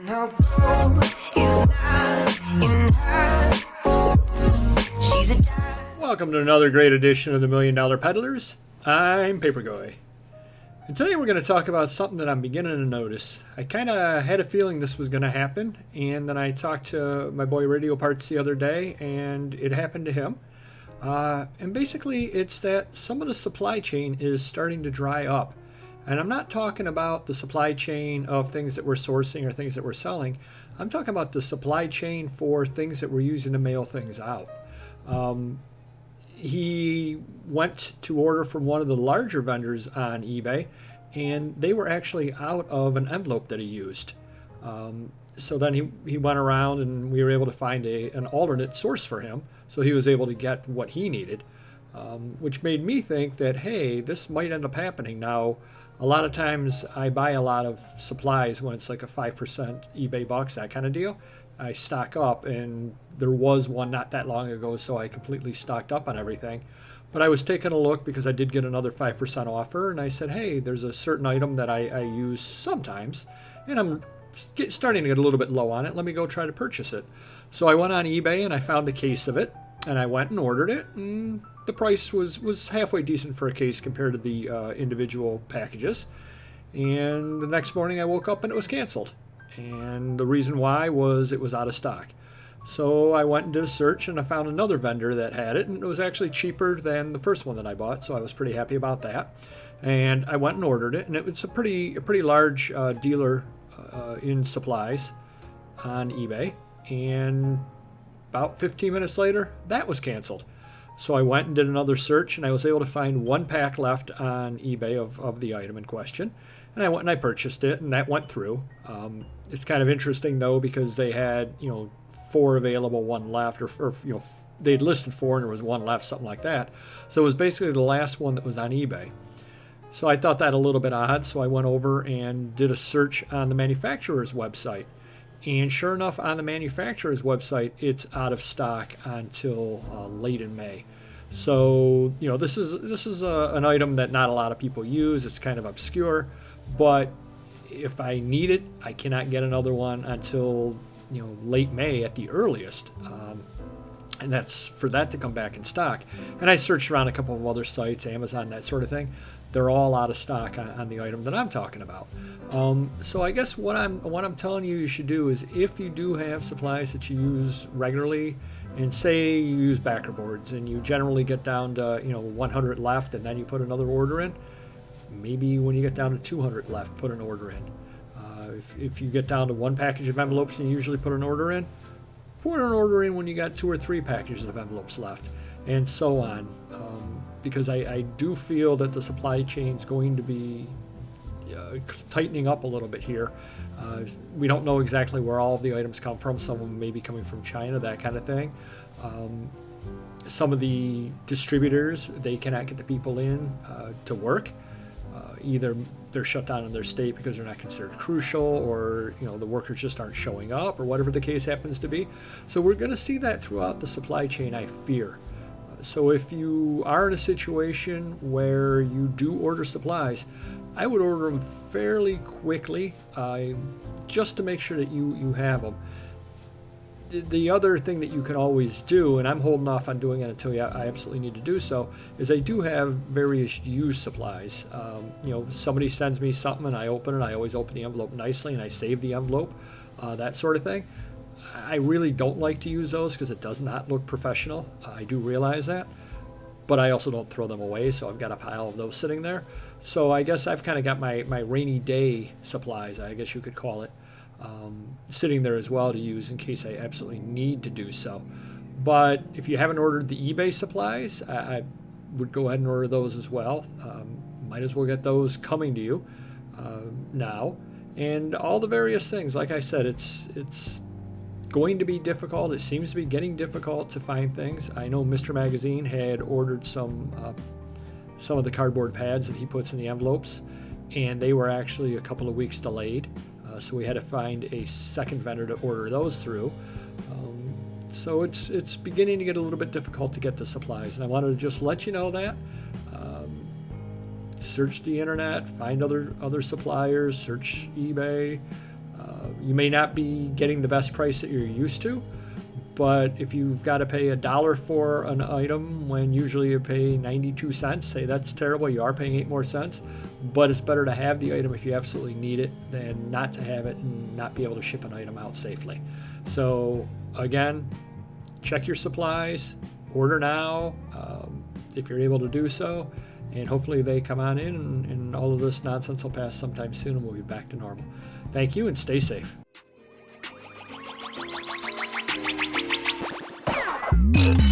No gold is not in her. She's a Welcome to another great edition of the Million Dollar Peddlers. I'm Papergoy. And today we're going to talk about something that I'm beginning to notice. I kind of had a feeling this was going to happen, and then I talked to my boy Radio Parts the other day, and it happened to him. And basically it's that some of the supply chain is starting to dry up. And I'm not talking about the supply chain of things that we're sourcing or things that we're selling. I'm talking about the supply chain for things that we're using to mail things out. He went to order from one of the larger vendors on eBay, and they were actually out of an envelope that he used. So then he went around, and we were able to find an alternate source for him, so he was able to get what he needed, which made me think that, hey, this might end up happening. Now, a lot of times I buy a lot of supplies when it's like a 5% eBay bucks, that kind of deal. I stock up, and there was one not that long ago, so I completely stocked up on everything. But I was taking a look because I did get another 5% offer, and I said, hey, there's a certain item that I use sometimes, and I'm starting to get a little bit low on it. Let me go try to purchase it. So I went on eBay, and I found a case of it, and I went and ordered it, and the price was halfway decent for a case compared to the individual packages. And the next morning I woke up and it was canceled. And the reason why was it was out of stock. So I went and did a search, and I found another vendor that had it, and it was actually cheaper than the first one that I bought, so I was pretty happy about that. And I went and ordered it, and it was a pretty large dealer in supplies on eBay. And about 15 minutes later, that was canceled. So I went and did another search, and I was able to find one pack left on eBay of the item in question. And I went and I purchased it, and that went through. It's kind of interesting, though, because they had, 4 available, 1 left, or they'd listed 4 and there was 1 left, something like that. So it was basically the last one that was on eBay. So I thought that a little bit odd, so I went over and did a search on the manufacturer's website. And sure enough, on the manufacturer's website, it's out of stock until late in May. So, this is an item that not a lot of people use. It's kind of obscure, but if I need it, I cannot get another one until late May at the earliest. And that's for that to come back in stock. And I searched around a couple of other sites, Amazon, that sort of thing. They're all out of stock on the item that I'm talking about. So I guess what I'm telling you should do is, if you do have supplies that you use regularly, and say you use backer boards and you generally get down to 100 left, and then you put another order in, maybe when you get down to 200 left, put an order in. If you get down to 1 package of envelopes and you usually put an order in, put an order in when you got 2 or 3 packages of envelopes left, and so on. Because I do feel that the supply chain is going to be tightening up a little bit here. We don't know exactly where all of the items come from. Some of them may be coming from China, that kind of thing. Some of the distributors, they cannot get the people in to work. Either they're shut down in their state because they're not considered crucial, or the workers just aren't showing up, or whatever the case happens to be. So we're going to see that throughout the supply chain, I fear. So if you are in a situation where you do order supplies, I would order them fairly quickly, just to make sure that you have them. The other thing that you can always do, and I'm holding off on doing it until I absolutely need to do so, is I do have various used supplies. Somebody sends me something and I open it. I always open the envelope nicely and I save the envelope, that sort of thing. I really don't like to use those because it does not look professional. I do realize that. But I also don't throw them away, so I've got a pile of those sitting there. So I guess I've kind of got my rainy day supplies, I guess you could call it, sitting there as well to use in case I absolutely need to do so. But if you haven't ordered the eBay supplies, I would go ahead and order those as well. Might as well get those coming to you now. And all the various things, like I said, it's going to be difficult. It seems to be getting difficult to find things. I know Mr. Magazine had ordered some of the cardboard pads that he puts in the envelopes, and they were actually a couple of weeks delayed. So we had to find a second vendor to order those through. So it's beginning to get a little bit difficult to get the supplies, and I wanted to just let you know that. Search the internet, find other suppliers, search eBay, You may not be getting the best price that you're used to, but if you've got to pay $1 for an item when usually you pay 92 cents, say that's terrible, you are paying 8 more cents, but it's better to have the item if you absolutely need it than not to have it and not be able to ship an item out safely. So again, check your supplies, order now if you're able to do so, and hopefully they come on in and all of this nonsense will pass sometime soon and we'll be back to normal. Thank you and stay safe. Yeah.